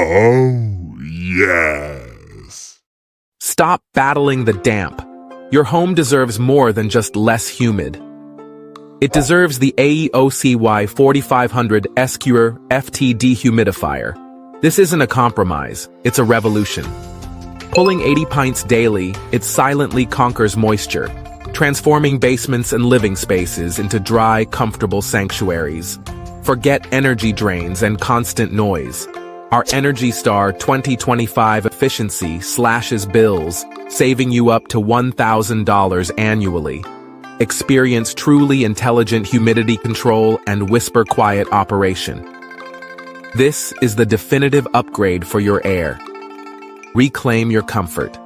Oh, yes. Stop battling the damp. Your home deserves more than just less humid. It deserves the AEOCKY 4500 sq.ft dehumidifier. This isn't a compromise, it's a revolution. Pulling 80 pints daily, it silently conquers moisture, transforming basements and living spaces into dry, comfortable sanctuaries. Forget energy drains and constant noise. Our Energy Star 2025 efficiency slashes bills, saving you up to $1,000 annually. Experience truly intelligent humidity control and whisper-quiet operation. This is the definitive upgrade for your air. Reclaim your comfort.